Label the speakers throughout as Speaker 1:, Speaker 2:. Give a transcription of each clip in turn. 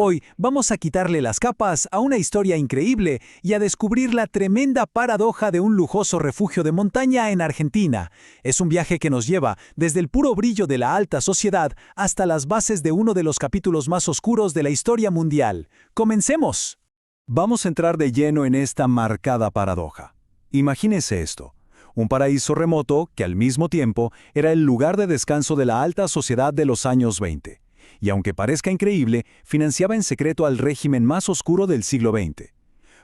Speaker 1: Hoy vamos a quitarle las capas a una historia increíble y a descubrir la tremenda paradoja de un lujoso refugio de montaña en Argentina. Es un viaje que nos lleva desde el puro brillo de la alta sociedad hasta las bases de uno de los capítulos más oscuros de la historia mundial. ¡Comencemos! Vamos a entrar de lleno en esta marcada paradoja. Imagínese esto. Un paraíso remoto que al mismo tiempo era el lugar de descanso de la alta sociedad de los años 20. Y aunque parezca increíble, financiaba en secreto al régimen más oscuro del siglo XX.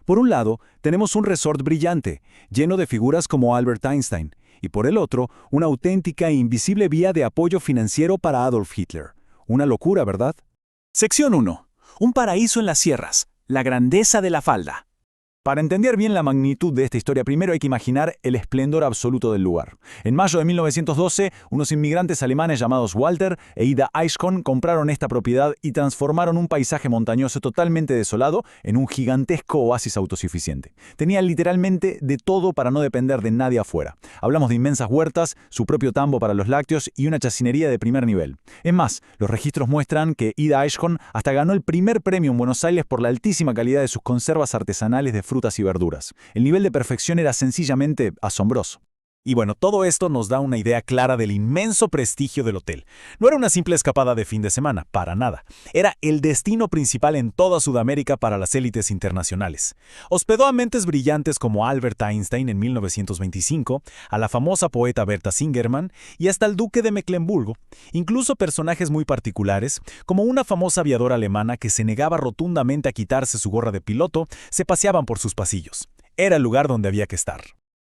Speaker 1: Por un lado, tenemos un resort brillante, lleno de figuras como Albert Einstein, y por el otro, una auténtica e invisible vía de apoyo financiero para Adolf Hitler. Una locura, ¿verdad?
Speaker 2: Sección 1. Un paraíso en las sierras. La grandeza de la falda.
Speaker 1: Para entender bien la magnitud de esta historia, primero hay que imaginar el esplendor absoluto del lugar. En mayo de 1912, unos inmigrantes alemanes llamados Walter e Ida Eichhorn compraron esta propiedad y transformaron un paisaje montañoso totalmente desolado en un gigantesco oasis autosuficiente. Tenía literalmente de todo para no depender de nadie afuera. Hablamos de inmensas huertas, su propio tambo para los lácteos y una chacinería de primer nivel. Es más, los registros muestran que Ida Eichhorn hasta ganó el primer premio en Buenos Aires por la altísima calidad de sus conservas artesanales de frutas y verduras. El nivel de perfección era sencillamente asombroso. Y bueno, todo esto nos da una idea clara del inmenso prestigio del hotel. No era una simple escapada de fin de semana, para nada. Era el destino principal en toda Sudamérica para las élites internacionales. Hospedó a mentes brillantes como Albert Einstein en 1925, a la famosa poeta Berta Singerman y hasta el duque de Mecklemburgo. Incluso personajes muy particulares, como una famosa aviadora alemana que se negaba rotundamente a quitarse su gorra de piloto, se paseaban por sus pasillos. Era el lugar donde había que estar.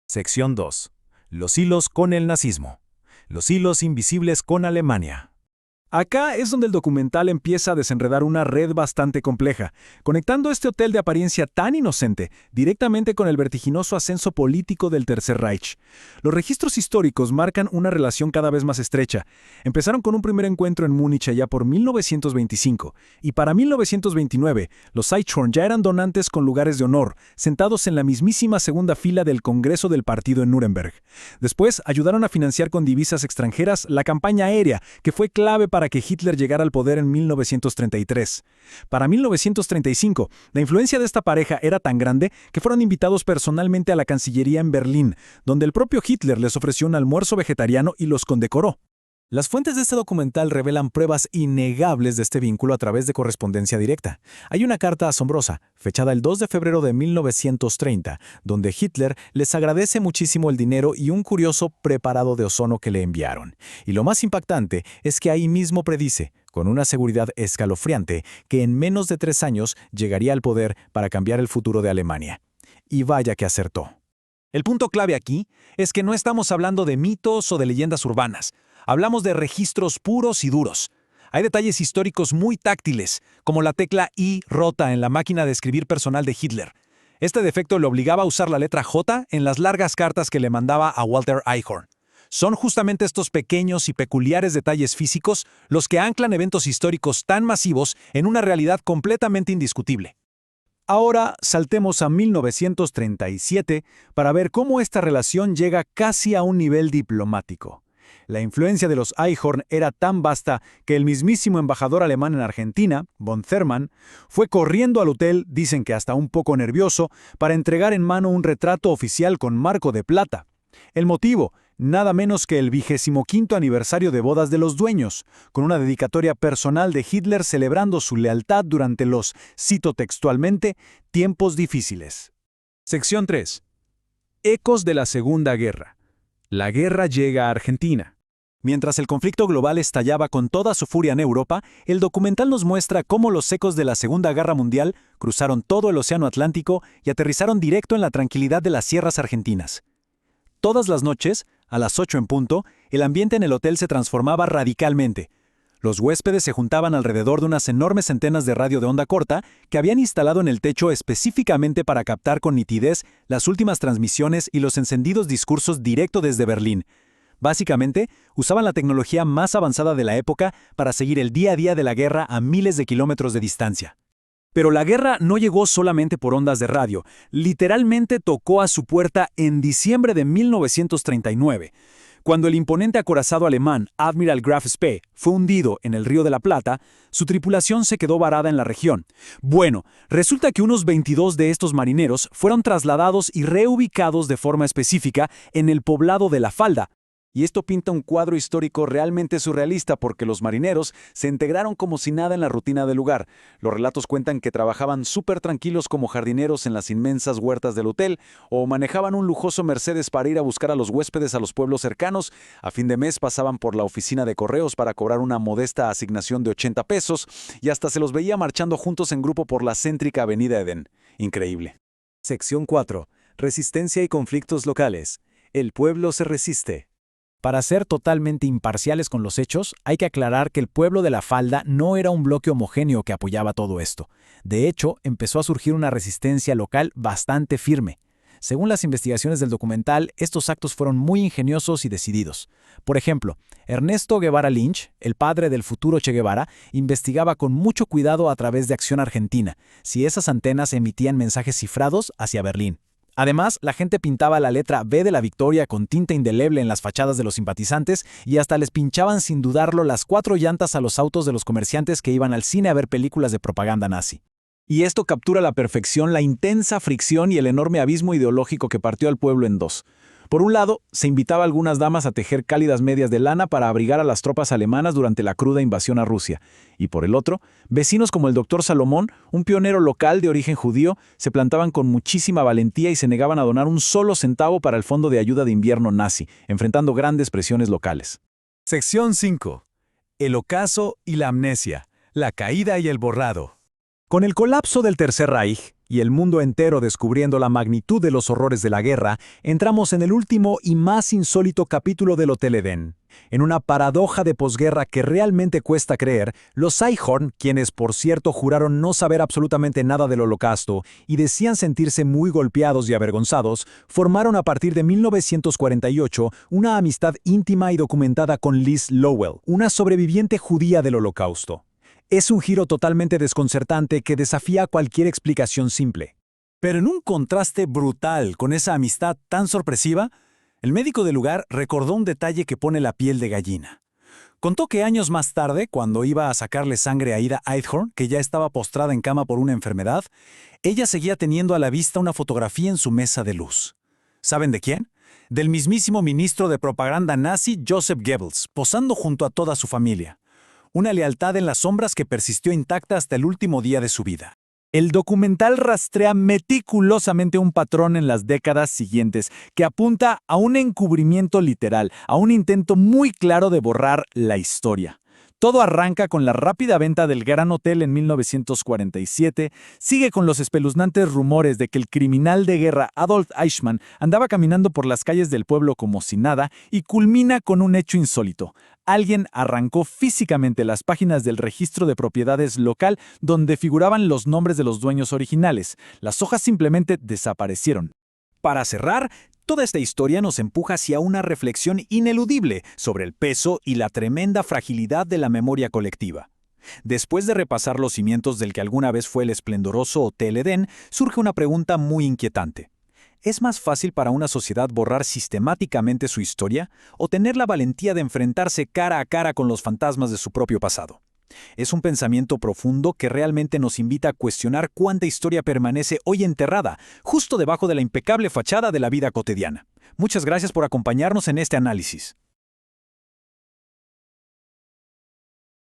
Speaker 1: Sección 2. Los hilos con el nazismo. Los hilos invisibles con Alemania. Acá es donde el documental empieza a desenredar una red bastante compleja, conectando este hotel de apariencia tan inocente directamente con el vertiginoso ascenso político del Tercer Reich. Los registros históricos marcan una relación cada vez más estrecha. Empezaron con un primer encuentro en Múnich allá por 1925, y para 1929 los Eichhorn ya eran donantes con lugares de honor, sentados en la mismísima segunda fila del Congreso del Partido en Nuremberg. Después ayudaron a financiar con divisas extranjeras la campaña aérea, que fue clave para que Hitler llegara al poder en 1933. Para 1935, la influencia de esta pareja era tan grande que fueron invitados personalmente a la Cancillería en Berlín, donde el propio Hitler les ofreció un almuerzo vegetariano y los condecoró. Las fuentes de este documental revelan pruebas innegables de este vínculo a través de correspondencia directa. Hay una carta asombrosa, fechada el 2 de febrero de 1930, donde Hitler les agradece muchísimo el dinero y un curioso preparado de ozono que le enviaron. Y lo más impactante es que ahí mismo predice, con una seguridad escalofriante, que en menos de 3 años llegaría al poder para cambiar el futuro de Alemania. Y vaya que acertó. El punto clave aquí es que no estamos hablando de mitos o de leyendas urbanas. Hablamos de registros puros y duros. Hay detalles históricos muy táctiles, como la tecla I rota en la máquina de escribir personal de Hitler. Este defecto le obligaba a usar la letra J en las largas cartas que le mandaba a Walter Eichhorn. Son justamente estos pequeños y peculiares detalles físicos los que anclan eventos históricos tan masivos en una realidad completamente indiscutible. Ahora saltemos a 1937 para ver cómo esta relación llega casi a un nivel diplomático. La influencia de los Eichhorn era tan vasta que el mismísimo embajador alemán en Argentina, von Thurmann, fue corriendo al hotel, dicen que hasta un poco nervioso, para entregar en mano un retrato oficial con marco de plata. El motivo, nada menos que el 25º aniversario de bodas de los dueños, con una dedicatoria personal de Hitler celebrando su lealtad durante los, cito textualmente, tiempos difíciles. Sección 3. Ecos de la Segunda Guerra. La guerra llega a Argentina. Mientras el conflicto global estallaba con toda su furia en Europa, el documental nos muestra cómo los ecos de la Segunda Guerra Mundial cruzaron todo el Océano Atlántico y aterrizaron directo en la tranquilidad de las sierras argentinas. Todas las noches, a las 8 en punto, el ambiente en el hotel se transformaba radicalmente. Los huéspedes se juntaban alrededor de unas enormes antenas de radio de onda corta que habían instalado en el techo específicamente para captar con nitidez las últimas transmisiones y los encendidos discursos directo desde Berlín. Básicamente, usaban la tecnología más avanzada de la época para seguir el día a día de la guerra a miles de kilómetros de distancia. Pero la guerra no llegó solamente por ondas de radio, literalmente tocó a su puerta en diciembre de 1939.
Speaker 2: Cuando el imponente acorazado alemán Admiral Graf Spee fue hundido en el Río de la Plata, su tripulación se quedó varada en la región. Bueno, resulta que unos 22 de estos marineros fueron trasladados y reubicados de forma específica en el poblado de La Falda. Y esto pinta un cuadro histórico realmente surrealista porque los marineros se integraron como si nada en la rutina del lugar. Los relatos cuentan que trabajaban súper tranquilos como jardineros en las inmensas huertas del hotel o manejaban un lujoso Mercedes para ir a buscar a los huéspedes a los pueblos cercanos. A fin de mes pasaban por la oficina de correos para cobrar una modesta asignación de 80 pesos y hasta se los veía marchando juntos en grupo por la céntrica Avenida Edén. Increíble.
Speaker 3: Sección 4. Resistencia y conflictos locales. El pueblo se resiste.
Speaker 4: Para ser totalmente imparciales con los hechos, hay que aclarar que el pueblo de La Falda no era un bloque homogéneo que apoyaba todo esto. De hecho, empezó a surgir una resistencia local bastante firme. Según las investigaciones del documental, estos actos fueron muy ingeniosos y decididos. Por ejemplo, Ernesto Guevara Lynch, el padre del futuro Che Guevara, investigaba con mucho cuidado a través de Acción Argentina si esas antenas emitían mensajes cifrados hacia Berlín. Además, la gente pintaba la letra B de la victoria con tinta indeleble en las fachadas de los simpatizantes y hasta les pinchaban sin dudarlo las 4 llantas a los autos de los comerciantes que iban al cine a ver películas de propaganda nazi. Y esto captura a la perfección la intensa fricción y el enorme abismo ideológico que partió al pueblo en dos. Por un lado, se invitaba a algunas damas a tejer cálidas medias de lana para abrigar a las tropas alemanas durante la cruda invasión a Rusia. Y por el otro, vecinos como el doctor Salomón, un pionero local de origen judío, se plantaban con muchísima valentía y se negaban a donar un solo centavo para el Fondo de Ayuda de Invierno nazi, enfrentando grandes presiones locales.
Speaker 3: Sección 5. El ocaso y la amnesia. La caída y el borrado. Con el colapso del Tercer Reich y el mundo entero descubriendo la magnitud de los horrores de la guerra, entramos en el último y más insólito capítulo del Hotel Edén. En una paradoja de posguerra que realmente cuesta creer, los Eichhorn, quienes por cierto juraron no saber absolutamente nada del Holocausto y decían sentirse muy golpeados y avergonzados, formaron a partir de 1948 una amistad íntima y documentada con Liz Lowell, una sobreviviente judía del Holocausto. Es un giro totalmente desconcertante que desafía cualquier explicación simple.
Speaker 4: Pero en un contraste brutal con esa amistad tan sorpresiva, el médico del lugar recordó un detalle que pone la piel de gallina. Contó que años más tarde, cuando iba a sacarle sangre a Ida Eichhorn, que ya estaba postrada en cama por una enfermedad, ella seguía teniendo a la vista una fotografía en su mesa de luz. ¿Saben de quién? Del mismísimo ministro de propaganda nazi Joseph Goebbels, posando junto a toda su familia. Una lealtad en las sombras que persistió intacta hasta el último día de su vida. El documental rastrea meticulosamente un patrón en las décadas siguientes que apunta a un encubrimiento literal, a un intento muy claro de borrar la historia. Todo arranca con la rápida venta del Gran Hotel en 1947, sigue con los espeluznantes rumores de que el criminal de guerra Adolf Eichmann andaba caminando por las calles del pueblo como si nada y culmina con un hecho insólito. Alguien arrancó físicamente las páginas del registro de propiedades local donde figuraban los nombres de los dueños originales. Las hojas simplemente desaparecieron. Para cerrar, toda esta historia nos empuja hacia una reflexión ineludible sobre el peso y la tremenda fragilidad de la memoria colectiva. Después de repasar los cimientos del que alguna vez fue el esplendoroso Hotel Edén, surge una pregunta muy inquietante. ¿Es más fácil para una sociedad borrar sistemáticamente su historia o tener la valentía de enfrentarse cara a cara con los fantasmas de su propio pasado? Es un pensamiento profundo que realmente nos invita a cuestionar cuánta historia permanece hoy enterrada, justo debajo de la impecable fachada de la vida cotidiana. Muchas gracias por acompañarnos en este análisis.